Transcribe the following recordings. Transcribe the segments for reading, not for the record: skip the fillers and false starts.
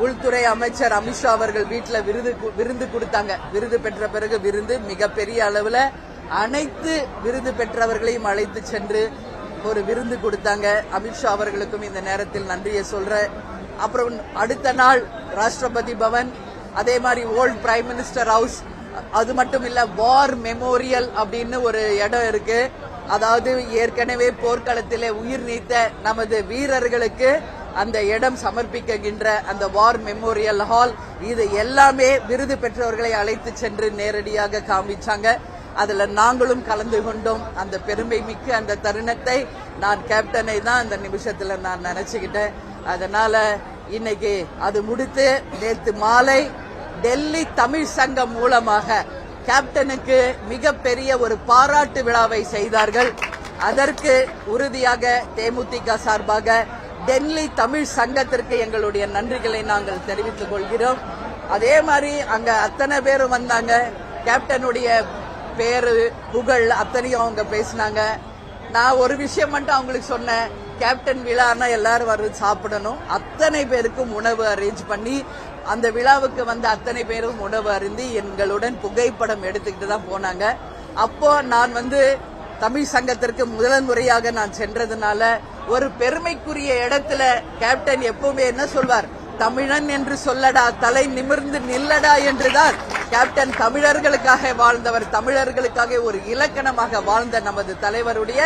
உள்துறை அமைச்சர் அமித்ஷா அவர்கள் வீட்டுல விருந்து கொடுத்தாங்க. விருது பெற்ற பிறகு விருந்து மிகப்பெரிய அளவுல அனைத்து விருது பெற்றவர்களையும் அழைத்து சென்று ஒரு விருந்து கொடுத்தாங்க. அமித்ஷா அவர்களுக்கும் இந்த நேரத்தில் நன்றியை சொல்றேன். அப்புறம் அடுத்த நாள் ராஷ்டிரபதி பவன், அதே மாதிரி ஓல்ட் பிரைம் மினிஸ்டர் ஹவுஸ், அது மட்டும் இல்ல வார் மெமோரியல் அப்படின்னு ஒரு இடம் இருக்கு. அதாவது ஏற்கனவே போர்க்களத்திலே உயிர் நீத்த நமது வீரர்களுக்கு அந்த இடம் சமர்ப்பிக்கின்ற அந்த வார் மெமோரியல் ஹால், இது எல்லாமே விருது பெற்றவர்களை அழைத்து சென்று நேரடியாக காமிச்சாங்க. அதுல நாங்களும் கலந்து கொண்டோம். அந்த பெருமை மிக்க அந்த தருணத்தை நான் கேப்டனை தான் அந்த நிமிஷத்துல நான் நினைச்சுக்கிட்டேன். அதனால இன்னைக்கு அது முடித்து நேற்று மாலை டெல்லி தமிழ் சங்கம் மூலமாக கேப்டனுக்கு மிகப்பெரிய ஒரு பாராட்டு விழாவை செய்தார்கள். அதற்கு உறுதியாக தேமுதிக சார்பாக டெல்லி தமிழ் சங்கத்திற்கு எங்களுடைய நன்றிகளை நாங்கள் தெரிவித்துக் கொள்கிறோம். அதே மாதிரி அங்க அத்தனை பேரும் வந்தாங்க. கேப்டனுடைய பேரு புகழ் அத்தனையும் அவங்க பேசினாங்க. நான் ஒரு விஷயம் மட்டும் அவங்களுக்கு சொன்னேன், கேப்டன் விழான்னா எல்லாரும் வந்து சாப்பிடணும். அத்தனை பேருக்கும் உணவு அரேஞ்ச் பண்ணி அந்த விழாவுக்கு வந்த அத்தனை பேரும் உணவு அருந்தி எங்களுடன் புகைப்படம் எடுத்துக்கிட்டு தான் போனாங்க. அப்போ நான் வந்து தமிழ் சங்கத்திற்கு முதல் முறையாக நான் சென்றதுனால ஒரு பெருமைக்குரிய இடத்துல கேப்டன் எப்பவுமே என்ன சொல்வார், தமிழன் என்று சொல்லடா, தலை நிமிர்ந்து நில்லடா என்றுதான் கேப்டன் தமிழர்களுக்காக வாழ்ந்தவர். தமிழர்களுக்காக ஒரு இலக்கணமாக வாழ்ந்த நமது தலைவருடைய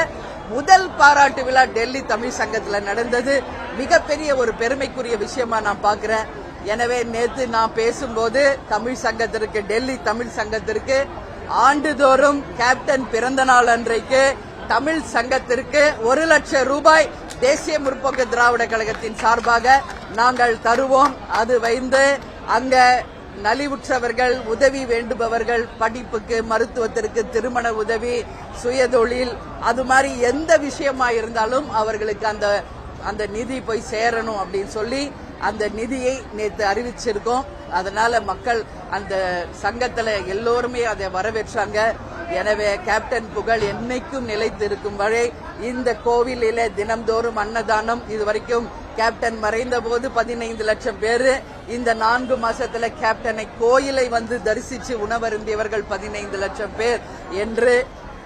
முதல் பாராட்டு விழா டெல்லி தமிழ் சங்கத்துல நடந்தது. மிகப்பெரிய ஒரு பெருமைக்குரிய விஷயமா நான் பாக்குறேன். எனவே நேற்று நான் பேசும்போது தமிழ் சங்கத்திற்கு, டெல்லி தமிழ் சங்கத்திற்கு ஆண்டுதோறும் கேப்டன் பிறந்த நாள் அன்றைக்கு தமிழ் சங்கத்திற்கு 1 லட்சம் ரூபாய் தேசிய முற்போக்கு திராவிட கழகத்தின் சார்பாக நாங்கள் தருவோம். அது வைந்து அங்க நலிவுற்றவர்கள், உதவி வேண்டுபவர்கள், படிப்புக்கு, மருத்துவத்திற்கு, திருமண உதவி, சுயதொழில், அது மாதிரி எந்த விஷயமா இருந்தாலும் அவர்களுக்கு அந்த நிதி போய் சேரணும் அப்படின்னு சொல்லி அந்த நிதியை நேற்று அறிவிச்சிருக்கோம். அதனால மக்கள் அந்த சங்கத்துல எல்லோருமே அதை வரவேற்றாங்க. எனவே கேப்டன் புகழ் என்னைக்கும் நிலைத்து இருக்கும் வரை இந்த கோவிலில தினம்தோறும் அன்னதானம், இதுவரைக்கும் கேப்டன் மறைந்த போது 15 லட்சம் பேரு, இந்த 4 மாசத்துல கேப்டனை கோயிலை வந்து தரிசிச்சு உணவருந்தியவர்கள் 15 லட்சம் பேர் என்று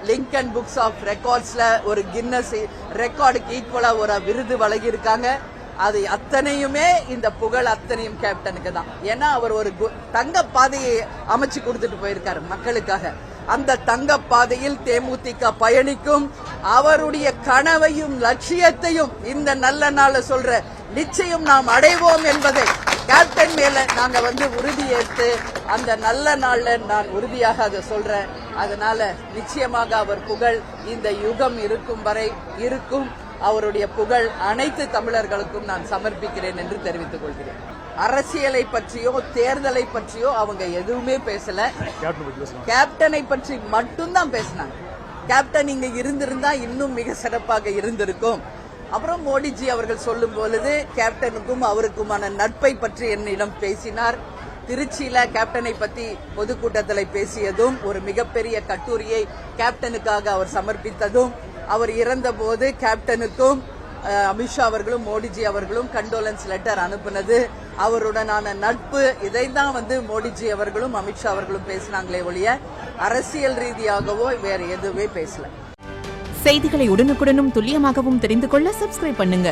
லிங்கன் புக்ஸ் ஆஃப் ரெக்கார்ட்ஸ்ல ஒரு கின்னஸ் ரெக்கார்டுக்கு ஈக்குவலா ஒரு விருது வழங்கியிருக்காங்க. அது அத்தனையுமே இந்த புகழ் அத்தனையும் கேப்டனுக்கு தான். ஏன்னா அவர் ஒரு தங்க பாதையை அமைச்சு கொடுத்துட்டு போயிருக்காரு மக்களுக்காக. அந்த தங்க பாதையில் தேமுதிக பயணிக்கும். அவருடைய கனவையும் லட்சியத்தையும் இந்த நல்ல நாள சொல்ற நிச்சயம் நாம் அடைவோம் என்பதை கேப்டன் மேல நாங்க வந்து உறுதியேற்று அந்த நல்ல நாள்ல நான் உறுதியாக அதை சொல்றேன். அதனால நிச்சயமாக அவர் புகழ் இந்த யுகம் இருக்கும் வரை இருக்கும். அவருடைய புகழ் அனைத்து தமிழர்களுக்கும் நான் சமர்ப்பிக்கிறேன் என்று தெரிவித்துக் கொள்கிறேன். அரசியலை பற்றியோ தேர்தலை பற்றியோ அவங்க எதுவுமே பேசல. கேப்டனை பற்றி மட்டும்தான் பேசினாங்க. கேப்டன் இங்க இருந்திருந்தா இன்னும் மிக சிறப்பாக இருந்திருக்கும். அப்புறம் மோடிஜி அவர்கள் சொல்லும் பொழுது கேப்டனுக்கும் அவருக்குமான நட்பை பற்றி என்னிடம் பேசினார். திருச்சியில கேப்டனை பத்தி பொதுக்கூட்டத்தில் பேசியதும், ஒரு மிகப்பெரிய கட்டுரையை கேப்டனுக்காக அவர் சமர்ப்பித்ததும், அவர் இறந்த போது கேப்டனுக்கும் அமித்ஷா அவர்களும் மோடிஜி அவர்களும் கண்டோலன்ஸ் லெட்டர் அனுப்பினது, அவருடனான நட்பு, இதைதான் வந்து மோடிஜி அவர்களும் அமித்ஷா அவர்களும் பேசினாங்களே ஒழிய அரசியல் ரீதியாகவோ வேற எதுவுமே பேசல. செய்திகளை உடனுக்குடனும் துல்லியமாகவும் தெரிந்து கொள்ள சப்ஸ்கிரைப் பண்ணுங்க.